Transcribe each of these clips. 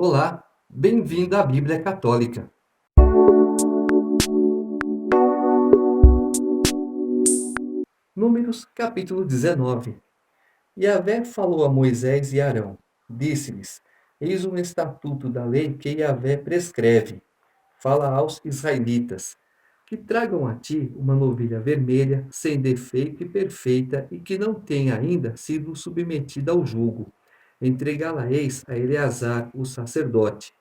Olá, bem-vindo à Bíblia Católica. Números capítulo 19. Yahvé falou a Moisés e Arão. Disse-lhes: Eis um estatuto da lei que Yahvé prescreve. Fala aos israelitas: que tragam a ti uma novilha vermelha, sem defeito e perfeita, e que não tenha ainda sido submetida ao jugo. Entregá-la-eis a Eleazar, o sacerdote.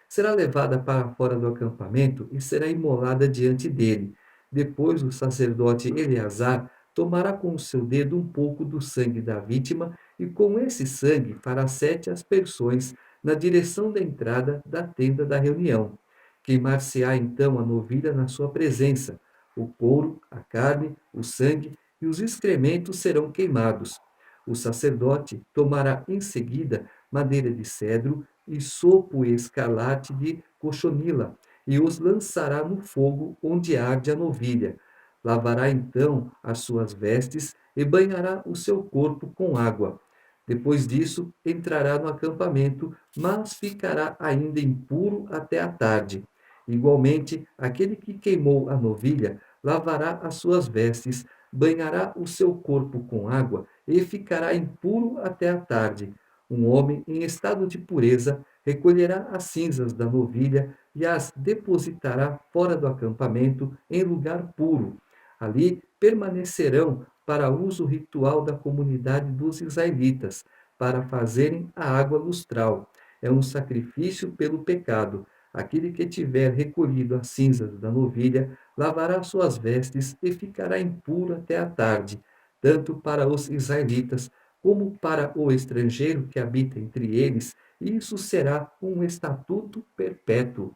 Será levada para fora do acampamento e será imolada diante dele. Depois o sacerdote Eleazar tomará com o seu dedo um pouco do sangue da vítima e com esse sangue fará 7 aspersões na direção da entrada da tenda da reunião. Queimar-se-á então a novilha na sua presença. O couro, a carne, o sangue e os excrementos serão queimados. O sacerdote tomará em seguida madeira de cedro e sopo escarlate de cochonila, e os lançará no fogo onde arde a novilha. Lavará então as suas vestes e banhará o seu corpo com água. Depois disso, entrará no acampamento, mas ficará ainda impuro até a tarde. Igualmente, aquele que queimou a novilha lavará as suas vestes, banhará o seu corpo com água e ficará impuro até a tarde. Um homem em estado de pureza recolherá as cinzas da novilha e as depositará fora do acampamento em lugar puro. Ali permanecerão para uso ritual da comunidade dos israelitas, para fazerem a água lustral. É um sacrifício pelo pecado. Aquele que tiver recolhido as cinzas da novilha lavará suas vestes e ficará impuro até a tarde, tanto para os israelitas como para o estrangeiro que habita entre eles, e isso será um estatuto perpétuo.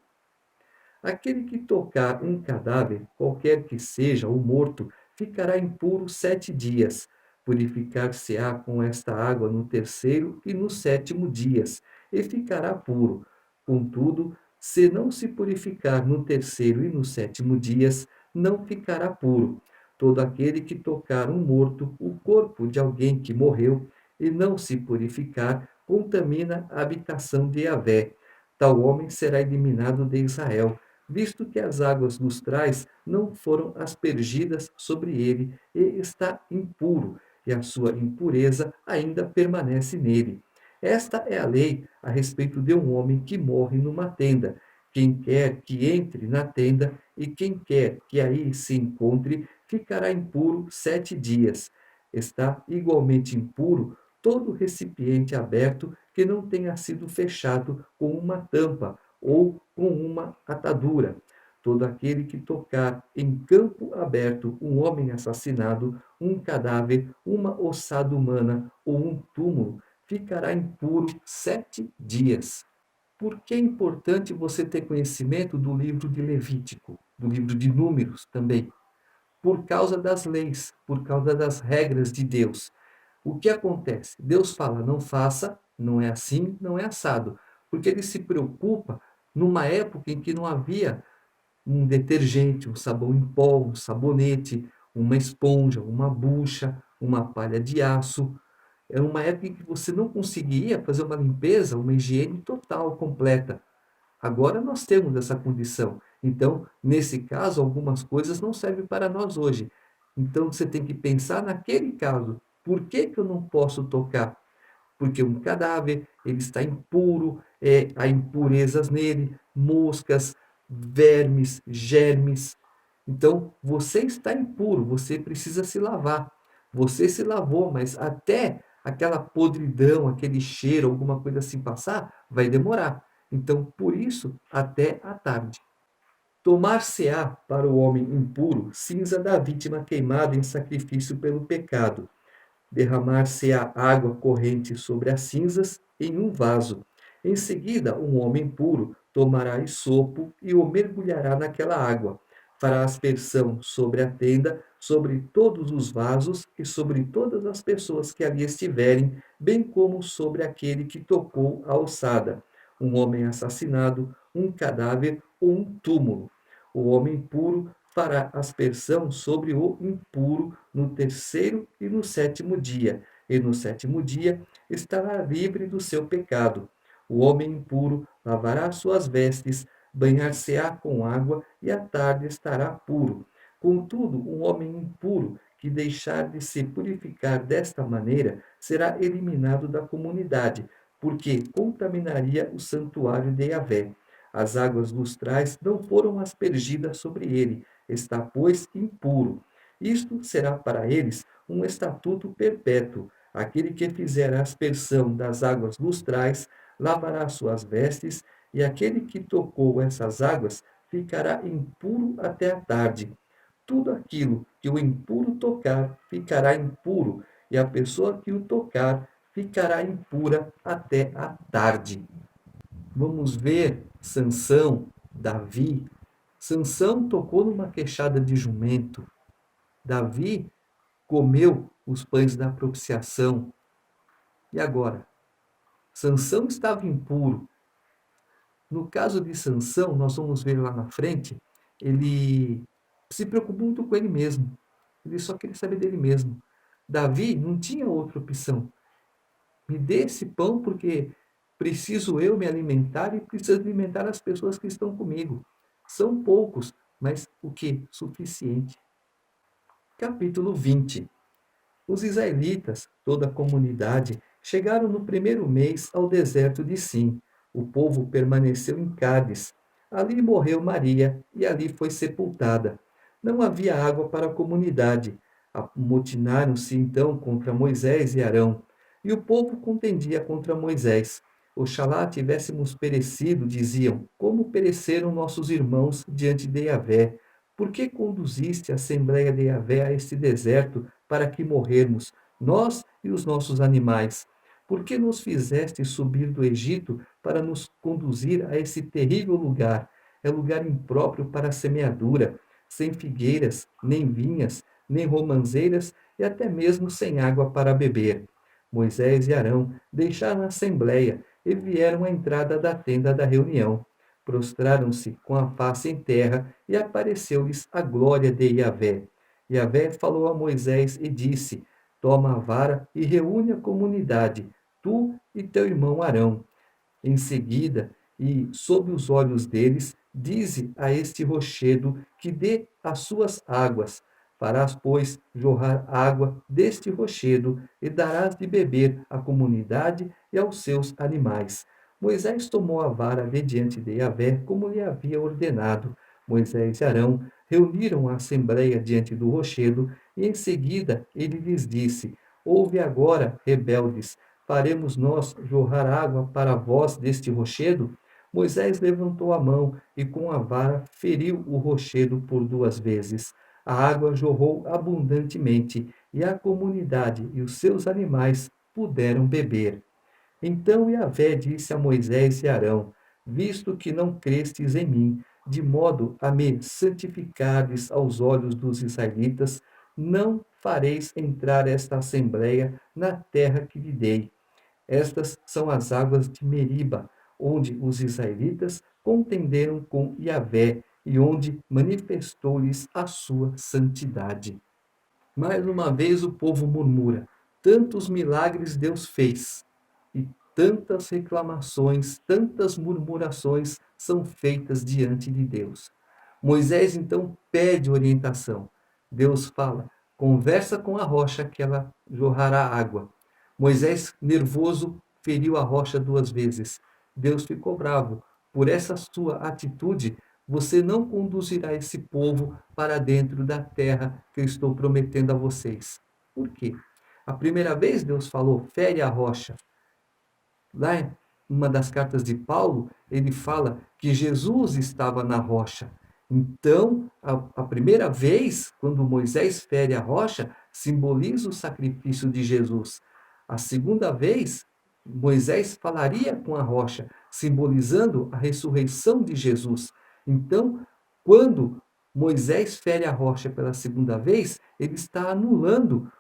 Aquele que tocar um cadáver, qualquer que seja o morto, ficará impuro 7 dias. Purificar-se-á com esta água no terceiro e no sétimo dias, e ficará puro. Contudo, se não se purificar no terceiro e no sétimo dias, não ficará puro. Todo aquele que tocar um morto, o corpo de alguém que morreu, e não se purificar, contamina a habitação de Yahvé. Tal homem será eliminado de Israel, visto que as águas lustrais não foram aspergidas sobre ele, e está impuro, e a sua impureza ainda permanece nele. Esta é a lei a respeito de um homem que morre numa tenda. Quem quer que entre na tenda e quem quer que aí se encontre, ficará impuro 7 dias. Está igualmente impuro todo recipiente aberto que não tenha sido fechado com uma tampa ou com uma atadura. Todo aquele que tocar em campo aberto um homem assassinado, um cadáver, uma ossada humana ou um túmulo, ficará impuro 7 dias. Por que é importante você ter conhecimento do livro de Levítico, do livro de Números também? Por causa das leis, por causa das regras de Deus. O que acontece? Deus fala, não faça, não é assim, não é assado. Porque ele se preocupa numa época em que não havia um detergente, um sabão em pó, um sabonete, uma esponja, uma bucha, uma palha de aço. Era uma época em que você não conseguia fazer uma limpeza, uma higiene total, completa. Agora nós temos essa condição. Então, nesse caso, algumas coisas não servem para nós hoje. Então, você tem que pensar naquele caso. Por que que eu não posso tocar? Porque um cadáver, ele está impuro, há impurezas nele, moscas, vermes, germes. Então, você está impuro, você precisa se lavar. Você se lavou, mas até aquela podridão, aquele cheiro, alguma coisa assim passar, vai demorar. Então, por isso, até a tarde. Tomar-se-á para o homem impuro cinza da vítima queimada em sacrifício pelo pecado. Derramar-se-á água corrente sobre as cinzas em um vaso. Em seguida, um homem puro tomará esopo e o mergulhará naquela água. Fará aspersão sobre a tenda, sobre todos os vasos e sobre todas as pessoas que ali estiverem, bem como sobre aquele que tocou a ossada, um homem assassinado, um cadáver ou um túmulo. O homem puro fará aspersão sobre o impuro no terceiro e no sétimo dia, e no sétimo dia estará livre do seu pecado. O homem impuro lavará suas vestes, banhar-se-á com água, e à tarde estará puro. Contudo, um homem impuro que deixar de se purificar desta maneira será eliminado da comunidade, porque contaminaria o santuário de Yahvé. As águas lustrais não foram aspergidas sobre ele, está, pois, impuro. Isto será para eles um estatuto perpétuo. Aquele que fizer a aspersão das águas lustrais lavará suas vestes, e aquele que tocou essas águas ficará impuro até a tarde. Tudo aquilo que o impuro tocar ficará impuro, e a pessoa que o tocar ficará impura até a tarde. Vamos ver Sansão, Davi. Sansão tocou numa queixada de jumento. Davi comeu os pães da propiciação. E agora? Sansão estava impuro. No caso de Sansão, nós vamos ver lá na frente, ele se preocupou muito com ele mesmo. Ele só queria saber dele mesmo. Davi não tinha outra opção. Me dê esse pão porque preciso eu me alimentar e preciso alimentar as pessoas que estão comigo. São poucos, mas o que? Suficiente. Capítulo 20. Os israelitas, toda a comunidade, chegaram no primeiro mês ao deserto de Sim. O povo permaneceu em Cádiz. Ali morreu Maria e ali foi sepultada. Não havia água para a comunidade. Amotinaram-se então contra Moisés e Arão. E o povo contendia contra Moisés. Oxalá tivéssemos perecido, diziam, como pereceram nossos irmãos diante de Yahvé. Por que conduziste a Assembleia de Yahvé a este deserto para que morrermos, nós e os nossos animais? Por que nos fizeste subir do Egito para nos conduzir a esse terrível lugar? É lugar impróprio para a semeadura, sem figueiras, nem vinhas, nem romãzeiras e até mesmo sem água para beber. Moisés e Arão deixaram a assembleia e vieram à entrada da tenda da reunião. Prostraram-se com a face em terra e apareceu-lhes a glória de Yahvé. Yahvé falou a Moisés e disse: Toma a vara e reúne a comunidade, tu e teu irmão Arão. Em seguida, e sob os olhos deles, dize a este rochedo que dê as suas águas. Farás, pois, jorrar água deste rochedo e darás de beber à comunidade e aos seus animais. Moisés tomou a vara de diante de Yahvé, como lhe havia ordenado. Moisés e Arão reuniram a assembleia diante do rochedo, e em seguida ele lhes disse: Ouve agora, rebeldes, faremos nós jorrar água para vós deste rochedo? Moisés levantou a mão e com a vara feriu o rochedo por 2 vezes. A água jorrou abundantemente, e a comunidade e os seus animais puderam beber. Então Yahvé disse a Moisés e Arão: Visto que não crestes em mim, de modo a me santificardes aos olhos dos israelitas, não fareis entrar esta assembleia na terra que lhe dei. Estas são as águas de Meriba, onde os israelitas contenderam com Yahvé e onde manifestou-lhes a sua santidade. Mais uma vez o povo murmura: tantos milagres Deus fez, e tantas reclamações, tantas murmurações são feitas diante de Deus. Moisés então pede orientação. Deus fala: conversa com a rocha que ela jorrará água. Moisés, nervoso, feriu a rocha 2 vezes. Deus ficou bravo. Por essa sua atitude, você não conduzirá esse povo para dentro da terra que eu estou prometendo a vocês. Por quê? A primeira vez Deus falou: fere a rocha. Lá em uma das cartas de Paulo, ele fala que Jesus estava na rocha. Então, a primeira vez, quando Moisés fere a rocha, simboliza o sacrifício de Jesus. A segunda vez, Moisés falaria com a rocha, simbolizando a ressurreição de Jesus. Então, quando Moisés fere a rocha pela segunda vez, ele está anulando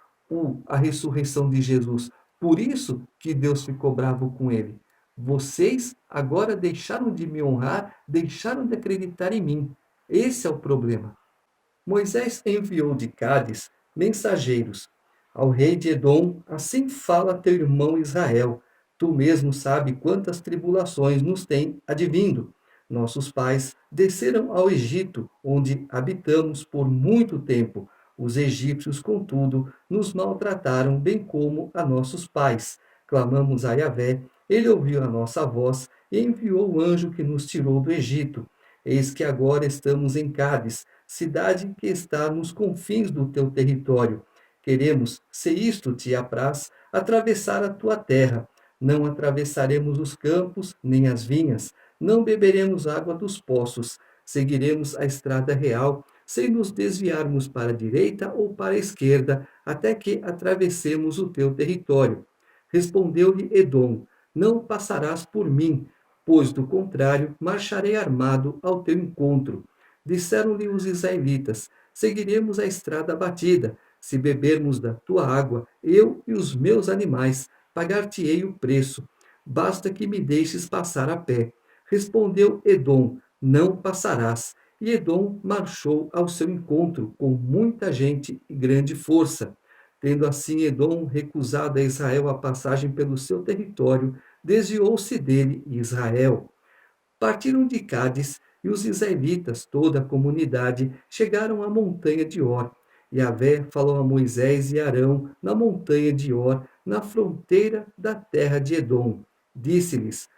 a ressurreição de Jesus. Por isso que Deus ficou bravo com ele. Vocês agora deixaram de me honrar, deixaram de acreditar em mim. Esse é o problema. Moisés enviou de Cádiz mensageiros ao rei de Edom: assim fala teu irmão Israel. Tu mesmo sabe quantas tribulações nos têm advindo. Nossos pais desceram ao Egito, onde habitamos por muito tempo. Os egípcios, contudo, nos maltrataram bem como a nossos pais. Clamamos a Yahvé, ele ouviu a nossa voz e enviou o anjo que nos tirou do Egito. Eis que agora estamos em Cádiz, cidade que está nos confins do teu território. Queremos, se isto te apraz, atravessar a tua terra. Não atravessaremos os campos, nem as vinhas, não beberemos água dos poços, seguiremos a estrada real, sem nos desviarmos para a direita ou para a esquerda, até que atravessemos o teu território. Respondeu-lhe Edom: Não passarás por mim, pois do contrário marcharei armado ao teu encontro. Disseram-lhe os israelitas: Seguiremos a estrada batida. Se bebermos da tua água, eu e os meus animais, pagar-te-ei o preço. Basta que me deixes passar a pé. Respondeu Edom: Não passarás. E Edom marchou ao seu encontro com muita gente e grande força. Tendo assim Edom recusado a Israel a passagem pelo seu território, desviou-se dele Israel. Partiram de Cádiz e os israelitas, toda a comunidade, chegaram à montanha de Or. Yahvé falou a Moisés e Arão na montanha de Or, na fronteira da terra de Edom. Disse-lhes: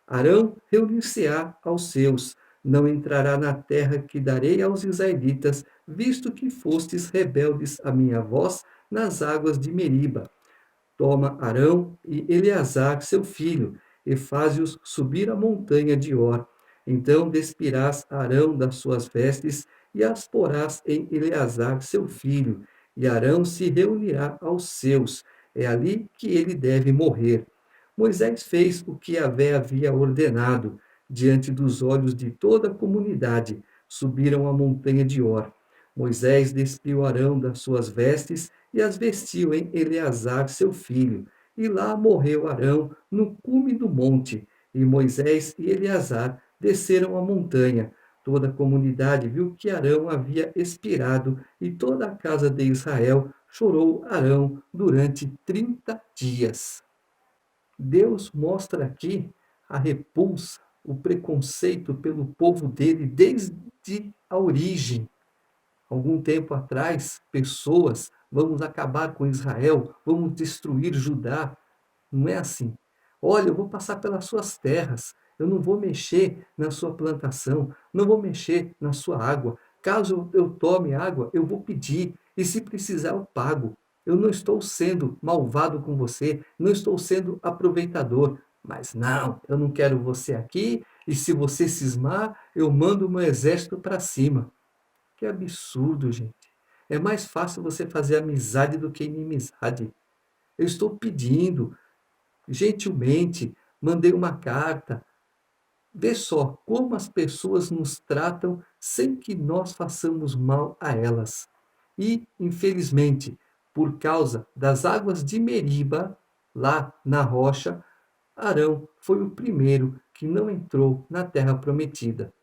Arão reunir-se-á aos seus, não entrará na terra que darei aos israelitas, visto que fostes rebeldes à minha voz nas águas de Meriba. Toma Arão e Eleazar, seu filho, e faze-os subir a montanha de Or. Então despirás Arão das suas vestes e as porás em Eleazar, seu filho, e Arão se reunirá aos seus. É ali que ele deve morrer. Moisés fez o que Yahvé havia ordenado, diante dos olhos de toda a comunidade. Subiram a montanha de Or. Moisés despiu Arão das suas vestes e as vestiu em Eleazar, seu filho. E lá morreu Arão no cume do monte. E Moisés e Eleazar desceram a montanha. Toda a comunidade viu que Arão havia expirado, e toda a casa de Israel chorou Arão durante 30 dias. Deus mostra aqui a repulsa, o preconceito pelo povo dele desde a origem. Algum tempo atrás, pessoas, vamos acabar com Israel, vamos destruir Judá. Não é assim. Olha, eu vou passar pelas suas terras, eu não vou mexer na sua plantação, não vou mexer na sua água. Caso eu tome água, eu vou pedir, e se precisar, eu pago. Eu não estou sendo malvado com você, não estou sendo aproveitador. Mas não, eu não quero você aqui, e se você cismar, eu mando o meu exército para cima. Que absurdo, gente. É mais fácil você fazer amizade do que inimizade. Eu estou pedindo, gentilmente, mandei uma carta. Vê só como as pessoas nos tratam sem que nós façamos mal a elas. E, infelizmente, por causa das águas de Meriba, lá na rocha, Arão foi o primeiro que não entrou na terra prometida.